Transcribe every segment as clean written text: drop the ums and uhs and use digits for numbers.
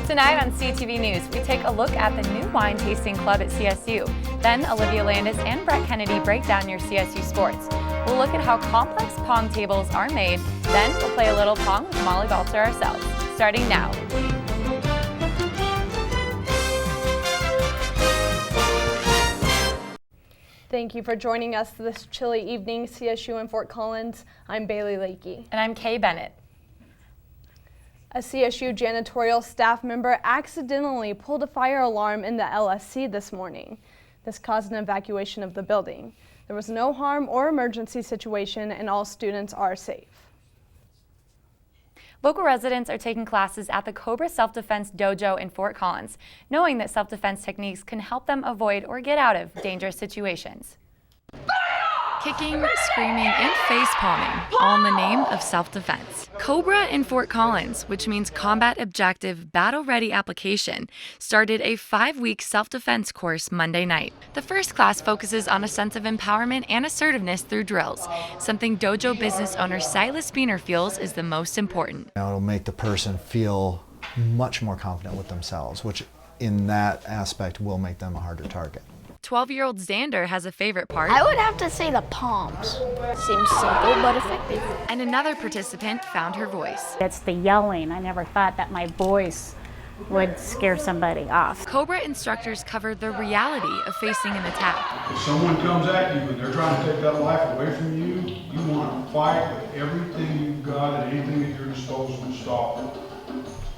Tonight on CTV News, we take a look at the new wine tasting club at CSU. Then Olivia, Landis, and Brett Kennedy break down your CSU sports. We'll look at how complex pong tables are made. Then we'll play a little pong with Molly Baltzer ourselves. Starting now. Thank you for joining us this chilly evening, CSU in Fort Collins. I'm Baylee Lakey. And I'm Kay Bennett. A CSU janitorial staff member accidentally pulled a fire alarm in the LSC this morning. This caused an evacuation of the building. There was no harm or emergency situation, and all students are safe. Local residents are taking classes at the Cobra Self-Defense Dojo in Fort Collins, knowing that self-defense techniques can help them avoid or get out of dangerous situations. Kicking, screaming, and face-palming, all in the name of self-defense. Cobra in Fort Collins, which means Combat Objective Battle-Ready Application, started a 5-week self-defense course Monday night. The first class focuses on a sense of empowerment and assertiveness through drills, something dojo business owner Silas Beener feels is the most important. It'll make the person feel much more confident with themselves, which in that aspect will make them a harder target. 12-year-old Xander has a favorite part. I would have to say the palms. Seems simple but effective. And another participant found her voice. It's the yelling. I never thought that my voice would scare somebody off. Cobra instructors covered the reality of facing an attack. If someone comes at you and they're trying to take that life away from you, you want to fight with everything you've got and anything at your disposal to stop it.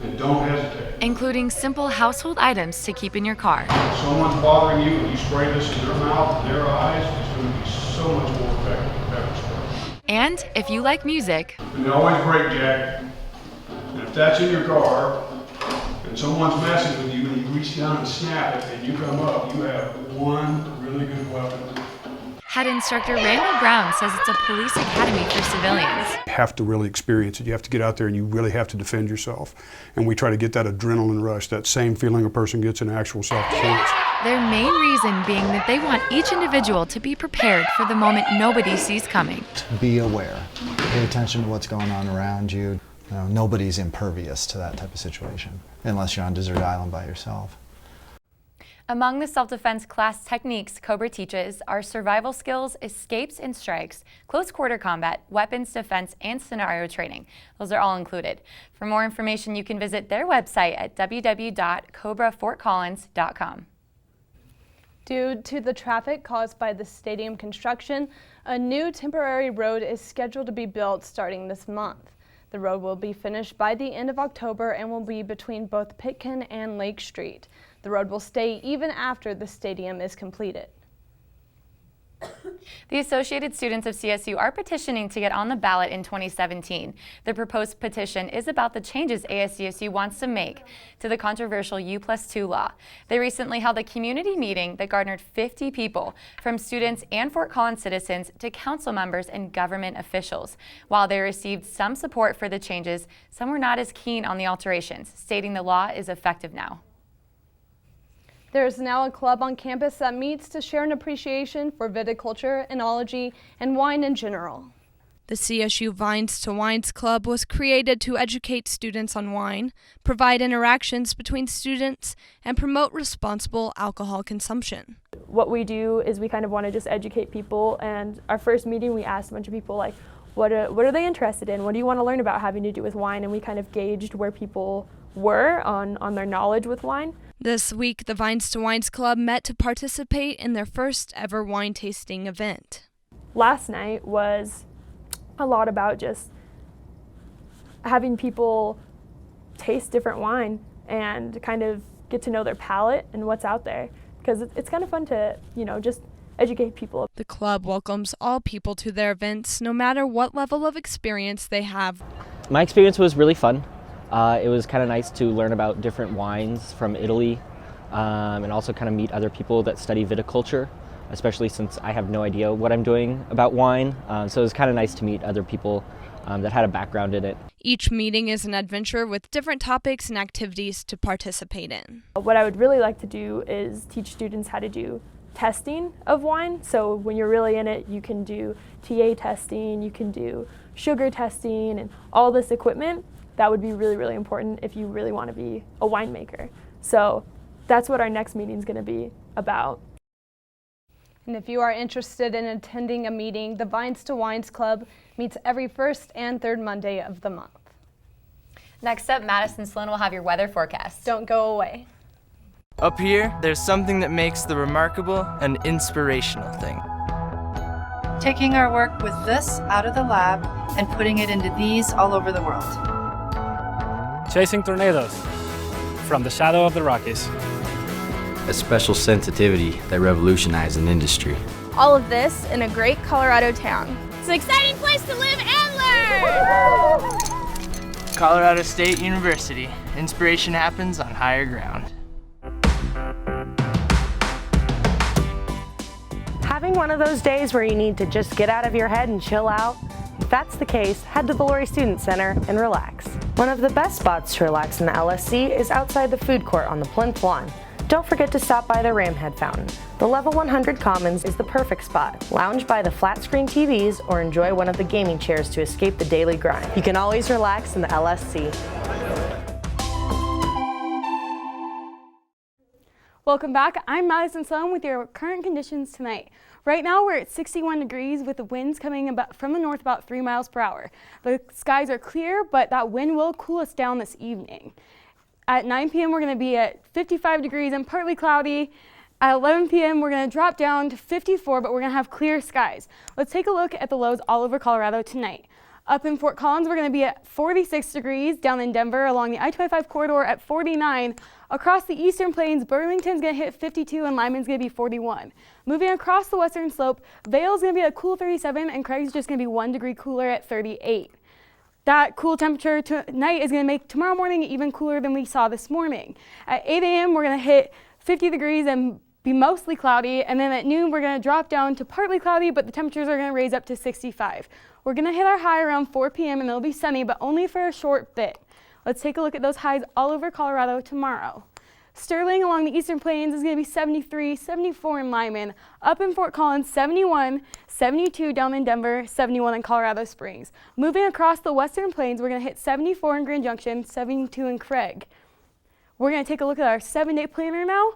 And don't hesitate. Including simple household items to keep in your car. If someone's bothering you and you spray this in their mouth and their eyes, it's going to be so much more effective than pepper spray. And if you like music, And they always brake jack. And if that's in your car and someone's messing with you and you reach down and snap it and you come up, you have one really good weapon. head instructor Randall Brown says it's a police academy for civilians. You have to really experience it. You have to get out there and you really have to defend yourself. And we try to get that adrenaline rush, that same feeling a person gets in actual self-defense. Their main reason being that they want each individual to be prepared for the moment nobody sees coming. Be aware. Pay attention to what's going on around you. Nobody's impervious to that type of situation, unless you're on desert island by yourself. Among the self-defense class techniques Cobra teaches are survival skills, escapes and strikes, close quarter combat, weapons defense, and scenario training. Those are all included. For more information, you can visit their website at www.cobrafortcollins.com. Due to the traffic caused by the stadium construction, a new temporary road is scheduled to be built starting this month. The road will be finished by the end of October and will be between both Pitkin and Lake Street. The road will stay even after the stadium is completed. The Associated Students of CSU are petitioning to get on the ballot in 2017. The proposed petition is about the changes ASCSU wants to make to the controversial U+2 law. They recently held a community meeting that garnered 50 people, from students and Fort Collins citizens to council members and government officials. While they received some support for the changes, some were not as keen on the alterations, stating the law is effective now. There is now a club on campus that meets to share an appreciation for viticulture, enology, and wine in general. The CSU Vines to Wines Club was created to educate students on wine, provide interactions between students, and promote responsible alcohol consumption. What we do is we kind of want to just educate people, and our first meeting we asked a bunch of people like, what are they interested in? What do you want to learn about having to do with wine? And we kind of gauged where people were on their knowledge with wine. This week, the Vines to Wines Club met to participate in their first ever wine tasting event. Last night was a lot about just having people taste different wine and kind of get to know their palate and what's out there, because it's kind of fun to, just educate people. The club welcomes all people to their events, no matter what level of experience they have. My experience was really fun. It was kind of nice to learn about different wines from Italy, and also kind of meet other people that study viticulture, especially since I have no idea what I'm doing about wine. So it was kind of nice to meet other people that had a background in it. Each meeting is an adventure with different topics and activities to participate in. What I would really like to do is teach students how to do testing of wine. So when you're really in it, you can do TA testing, you can do sugar testing and all this equipment that would be really, really important if you really want to be a winemaker. So that's what our next meeting is going to be about. And if you are interested in attending a meeting, the Vines to Wines Club meets every first and third Monday of the month. Next up, Madison Sloan will have your weather forecast. Don't go away. Up here, there's something that makes the remarkable an inspirational thing. Taking our work with this out of the lab and putting it into these all over the world. Chasing tornadoes from the shadow of the Rockies. A special sensitivity that revolutionized an industry. All of this in a great Colorado town. It's an exciting place to live and learn! Colorado State University. Inspiration happens on higher ground. Having one of those days where you need to just get out of your head and chill out? If that's the case, head to the Laurie Student Center and relax. One of the best spots to relax in the LSC is outside the food court on the plinth lawn. Don't forget to stop by the Ramhead Fountain. The Level 100 Commons is the perfect spot. Lounge by the flat screen TVs or enjoy one of the gaming chairs to escape the daily grind. You can always relax in the LSC. Welcome back. I'm Madison Sloan with your current conditions tonight. Right now we're at 61 degrees with the winds coming from the north about 3 miles per hour. The skies are clear, but that wind will cool us down this evening. At 9 p.m. we're going to be at 55 degrees and partly cloudy. At 11 p.m. we're going to drop down to 54, but we're going to have clear skies. Let's take a look at the lows all over Colorado tonight. Up in Fort Collins, we're going to be at 46 degrees. Down in Denver, along the I-25 corridor at 49. Across the eastern plains, Burlington's going to hit 52 and Lyman's going to be 41. Moving across the western slope, Vail's going to be at a cool 37 and Craig's just going to be 1 degree cooler at 38. That cool temperature tonight is going to make tomorrow morning even cooler than we saw this morning. At 8 a.m. we're going to hit 50 degrees and be mostly cloudy, and then at noon we're going to drop down to partly cloudy, but the temperatures are going to raise up to 65. We're going to hit our high around 4 p.m. and it'll be sunny, but only for a short bit. Let's take a look at those highs all over Colorado tomorrow. Sterling along the eastern plains is going to be 73, 74 in Lyman. Up in Fort Collins, 71, 72 down in Denver, 71 in Colorado Springs. Moving across the western plains, we're going to hit 74 in Grand Junction, 72 in Craig. We're going to take a look at our 7-day planner now.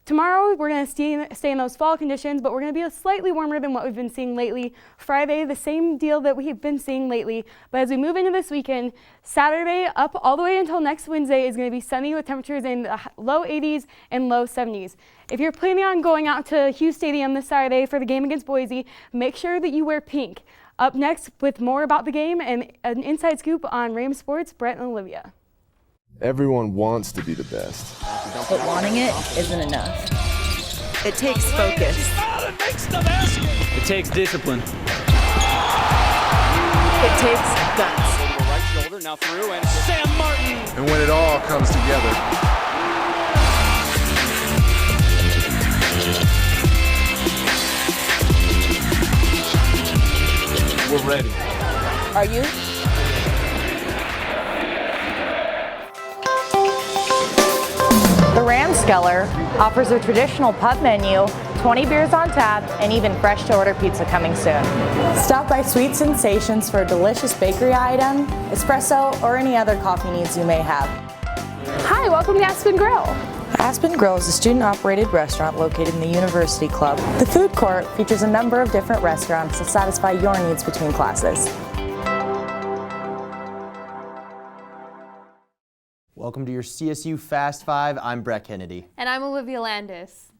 Tomorrow, we're going to stay in those fall conditions, but we're going to be slightly warmer than what we've been seeing lately. Friday, the same deal that we've been seeing lately. But as we move into this weekend, Saturday up all the way until next Wednesday is going to be sunny with temperatures in the low 80s and low 70s. If you're planning on going out to Hughes Stadium this Saturday for the game against Boise, make sure that you wear pink. Up next with more about the game and an inside scoop on Rams Sports, Brett and Olivia. Everyone wants to be the best. But wanting it isn't enough. It takes focus. It takes discipline. It takes guts. Right shoulder, now through, and Sam Martin. And when it all comes together. We're ready. Are you? The Ramskeller offers a traditional pub menu, 20 beers on tap, and even fresh-to-order pizza coming soon. Stop by Sweet Sensations for a delicious bakery item, espresso, or any other coffee needs you may have. Hi, welcome to Aspen Grill. Aspen Grill is a student-operated restaurant located in the University Club. The food court features a number of different restaurants to satisfy your needs between classes. Welcome to your CSU Fast Five. I'm Brett Kennedy. And I'm Olivia Landis.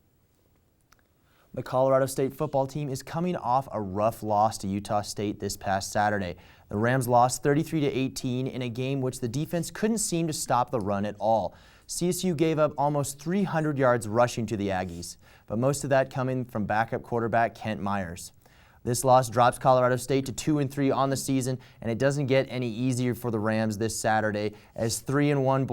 The Colorado State football team is coming off a rough loss to Utah State this past Saturday. The Rams lost 33-18 in a game which the defense couldn't seem to stop the run at all. CSU gave up almost 300 yards rushing to the Aggies, but most of that coming from backup quarterback Kent Myers. This loss drops Colorado State to 2-3 on the season, and it doesn't get any easier for the Rams this Saturday as 3-1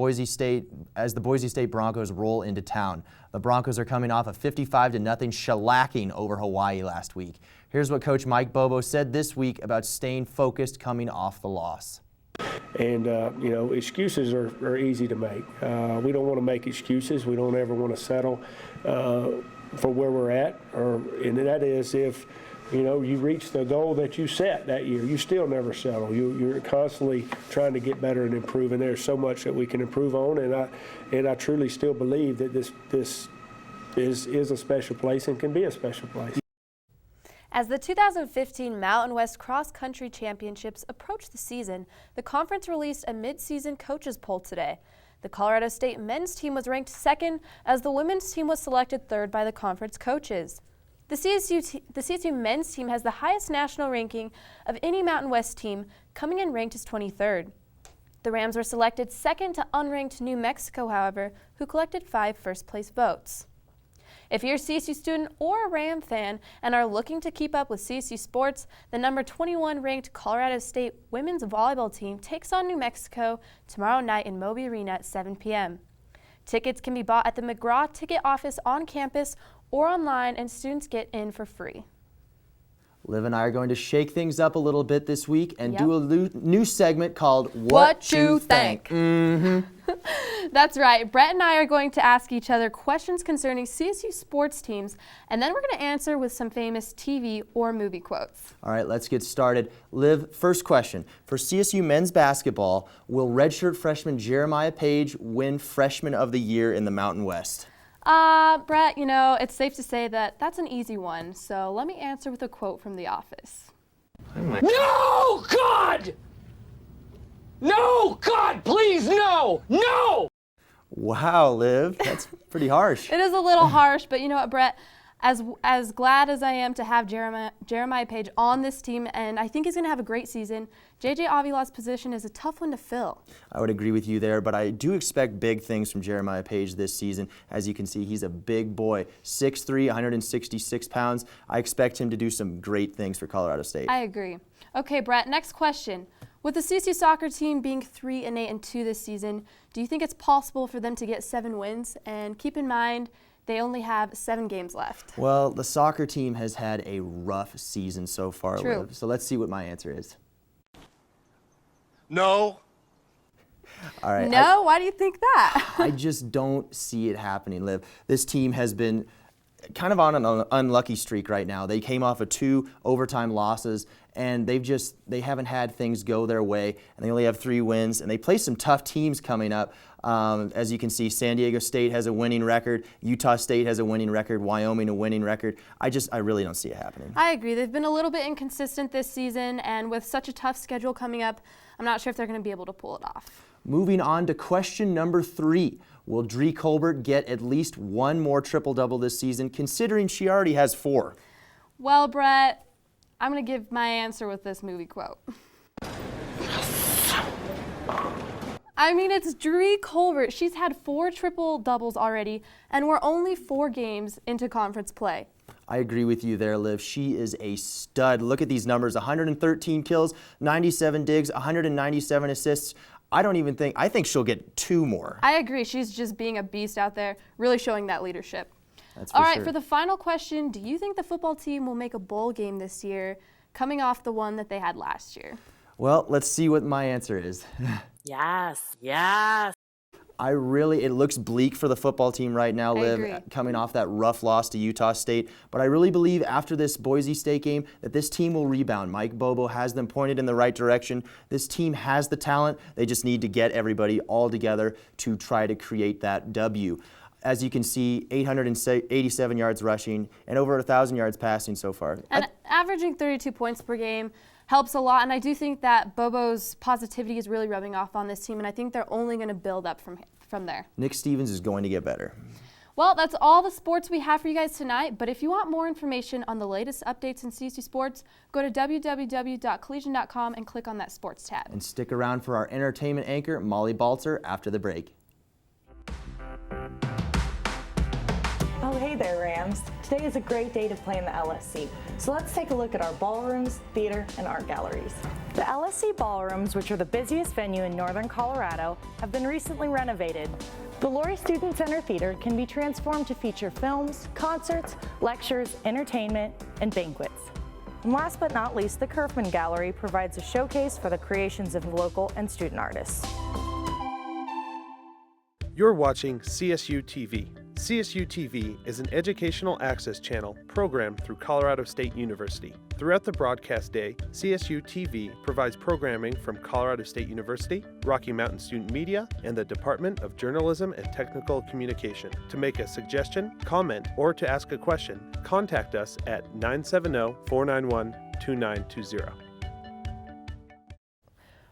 the Boise State Broncos roll into town. The Broncos are coming off a 55-0 shellacking over Hawaii last week. Here's what Coach Mike Bobo said this week about staying focused coming off the loss. And, excuses are easy to make. We don't want to make excuses. We don't ever want to settle for where we're at. And that is if You know, you reach the goal that you set that year. You still never settle. You're constantly trying to get better and improve, and there's so much that we can improve on. And I truly still believe that this is a special place and can be a special place. As the 2015 Mountain West Cross Country Championships approach the season, the conference released a mid-season coaches poll today. The Colorado State men's team was ranked second, as the women's team was selected third by the conference coaches. The CSU men's team has the highest national ranking of any Mountain West team, coming in ranked as 23rd. The Rams were selected second to unranked New Mexico, however, who collected 5 first-place votes. If you're a CSU student or a Ram fan and are looking to keep up with CSU sports, the number 21 ranked Colorado State women's volleyball team takes on New Mexico tomorrow night in Moby Arena at 7 p.m. Tickets can be bought at the McGraw ticket office on campus or online, and students get in for free. Liv and I are going to shake things up a little bit this week and do a new segment called What You Think. Mm-hmm. That's right. Brett and I are going to ask each other questions concerning CSU sports teams, and then we're going to answer with some famous TV or movie quotes. All right, let's get started. Liv, first question. For CSU men's basketball, will redshirt freshman Jeremiah Page win Freshman of the Year in the Mountain West? Brett, you know, it's safe to say that that's an easy one, so let me answer with a quote from The Office. No, God! No, God, please, no! No! Wow, Liv, that's pretty harsh. It is a little harsh, but you know what, Brett? As glad as I am to have Jeremiah Page on this team, and I think he's going to have a great season, J.J. Avila's position is a tough one to fill. I would agree with you there, but I do expect big things from Jeremiah Page this season. As you can see, he's a big boy, 6'3", 166 pounds. I expect him to do some great things for Colorado State. I agree. Okay, Brett, next question. With the CSU soccer team being 3-8-2 this season, do you think it's possible for them to get 7 wins? And keep in mind, they only have 7 games left. Well, the soccer team has had a rough season so far, True. Liv. So let's see what my answer is. No. All right. No? Why do you think that? I just don't see it happening, Liv. This team has been kind of on an unlucky streak right now. They came off of 2 overtime losses, and they haven't had things go their way, and they only have 3 wins, and they play some tough teams coming up. As you can see, San Diego State has a winning record, Utah State has a winning record, Wyoming a winning record. I really don't see it happening. I agree. They've been a little bit inconsistent this season, and with such a tough schedule coming up, I'm not sure if they're going to be able to pull it off. Moving on to question number 3. Will Dree Colbert get at least 1 more triple-double this season, considering she already has 4? Well, Brett, I'm going to give my answer with this movie quote. I mean, it's Dree Colbert. She's had 4 triple-doubles already, and we're only 4 games into conference play. I agree with you there, Liv. She is a stud. Look at these numbers, 113 kills, 97 digs, 197 assists. I think she'll get 2 more. I agree. She's just being a beast out there, really showing that leadership. That's for All right, sure. for the final question, do you think the football team will make a bowl game this year, coming off the one that they had last year? Well, let's see what my answer is. Yes, yes. It looks bleak for the football team right now, Liv, coming off that rough loss to Utah State. But I really believe after this Boise State game that this team will rebound. Mike Bobo has them pointed in the right direction. This team has the talent. They just need to get everybody all together to try to create that W. As you can see, 887 yards rushing and over 1,000 yards passing so far. And averaging 32 points per game helps a lot, and I do think that Bobo's positivity is really rubbing off on this team, and I think they're only going to build up from there. Nick Stevens is going to get better. Well, that's all the sports we have for you guys tonight, but if you want more information on the latest updates in CSU sports, go to www.collegian.com and click on that sports tab. And stick around for our entertainment anchor, Molly Baltzer, after the break. Oh, hey there, Rams. Today is a great day to play in the LSC. So let's take a look at our ballrooms, theater, and art galleries. The LSC ballrooms, which are the busiest venue in northern Colorado, have been recently renovated. The Laurie Student Center Theater can be transformed to feature films, concerts, lectures, entertainment, and banquets. And last but not least, the Kerfman Gallery provides a showcase for the creations of local and student artists. You're watching CSU TV. CSU TV is an educational access channel programmed through Colorado State University. Throughout the broadcast day, CSU TV provides programming from Colorado State University, Rocky Mountain Student Media, and the Department of Journalism and Technical Communication. To make a suggestion, comment, or to ask a question, contact us at 970-491-2920.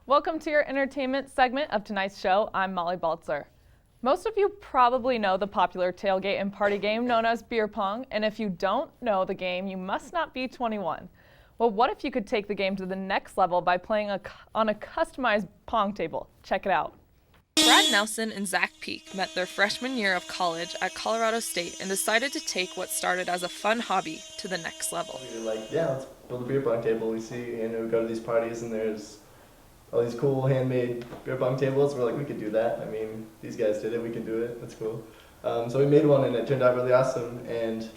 Welcome to your entertainment segment of tonight's show. I'm Molly Baltzer. Most of you probably know the popular tailgate and party game known as beer pong, and if you don't know the game, you must not be 21. Well, what if you could take the game to the next level by playing on a customized pong table? Check it out. Brad Nelson and Zach Peak met their freshman year of college at Colorado State and decided to take what started as a fun hobby to the next level. We were like, yeah, let's build a beer pong table. We see, we go to these parties and there's all these cool handmade beer pong tables. We're like, we could do that. I mean, these guys did it, we can do it, that's cool. So we made one and it turned out really awesome, and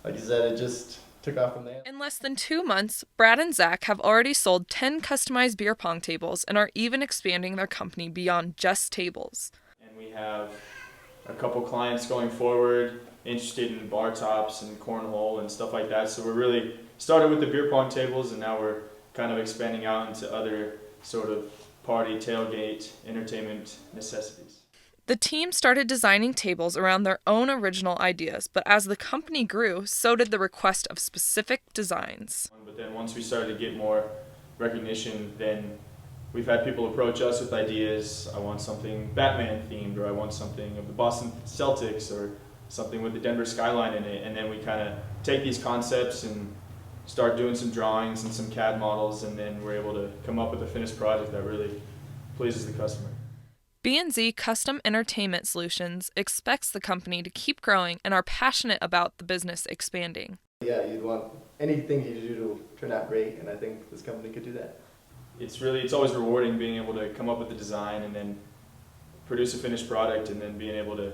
like you said, it just took off from there. In less than 2 months, Brad and Zach have already sold 10 customized beer pong tables and are even expanding their company beyond just tables. And we have a couple clients going forward interested in bar tops and cornhole and stuff like that. So we're really started with the beer pong tables, and now we're kind of expanding out into other sort of party, tailgate, entertainment necessities. The team started designing tables around their own original ideas, but as the company grew, so did the request of specific designs. But then once we started to get more recognition, then we've had people approach us with ideas. I want something Batman themed, or I want something of the Boston Celtics, or something with the Denver skyline in it. And then we kind of take these concepts and start doing some drawings and some CAD models, and then we're able to come up with a finished project that really pleases the customer. B&Z Custom Entertainment Solutions expects the company to keep growing and are passionate about the business expanding. Yeah, you'd want anything you do to turn out great, and I think this company could do that. It's always rewarding being able to come up with the design and then produce a finished product, and then being able to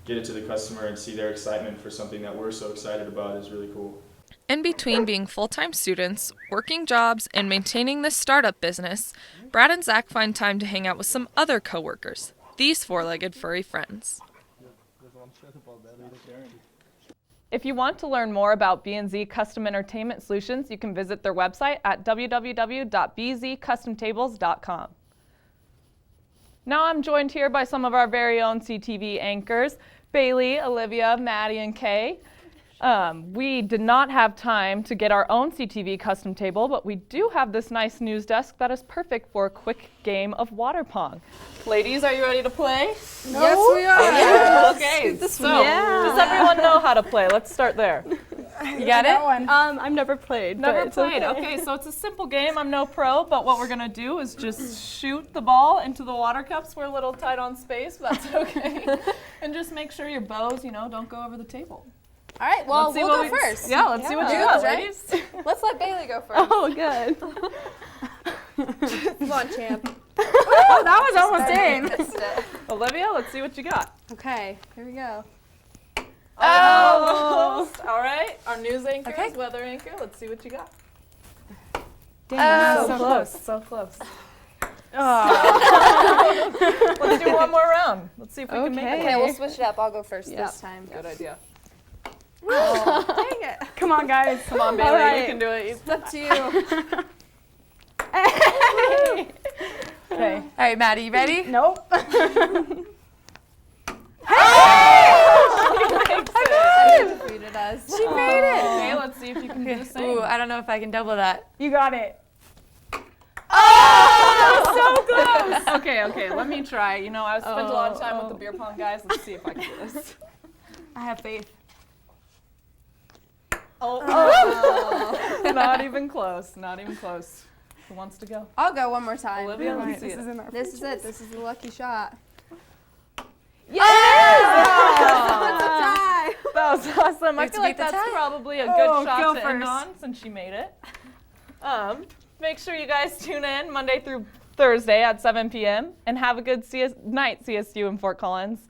get it to the customer and see their excitement for something that we're so excited about is really cool. In between being full-time students, working jobs, and maintaining this startup business, Brad and Zach find time to hang out with some other coworkers, these four-legged furry friends. If you want to learn more about B&Z Custom Entertainment Solutions, you can visit their website at www.bzcustomtables.com. Now I'm joined here by some of our very own CTV anchors, Baylee, Olivia, Maddie, and Kay. We did not have time to get our own CTV custom table, but we do have this nice news desk that is perfect for a quick game of water pong. Ladies, are you ready to play? No. Yes, we are. Yes. Okay, so does everyone know how to play? Let's start there. You got it? I've never played. Never played. Okay, so it's a simple game. I'm no pro, but what we're going to do is just shoot the ball into the water cups. We're a little tight on space, but that's okay. And just make sure your bows, don't go over the table. All right, well, we'll go first. Yeah, let's see what you got, ladies. Let's let Baylee go first. Oh, good. Come on, champ. Oh, that was almost in. Olivia, let's see what you got. Okay, here we go. Oh! All right, our news anchor, weather anchor, let's see what you got. Dang, so close, so close. Let's do one more round. Let's see if we can make it. Okay, we'll switch it up. I'll go first this time. Good idea. Oh, dang it. Come on, guys. Come on, Baylee, right. you can do it. It's up to you. Okay. All right, Maddie, you ready? Nope. She defeated us. She made it. Okay, let's see if you can do the same. Ooh, I don't know if I can double that. You got it. Oh, so close. Okay, let me try. I spent a lot of time with the beer pong guys. Let's see if I can do this. I have faith. Oh. Not even close. Not even close. Who wants to go? I'll go one more time. Olivia, let's see This is it. This is the lucky shot. Yes! That's a tie. That was awesome. I feel like that's probably a good shot to end on since she made it. Make sure you guys tune in Monday through Thursday at 7 p.m. and have a good night, CSU in Fort Collins.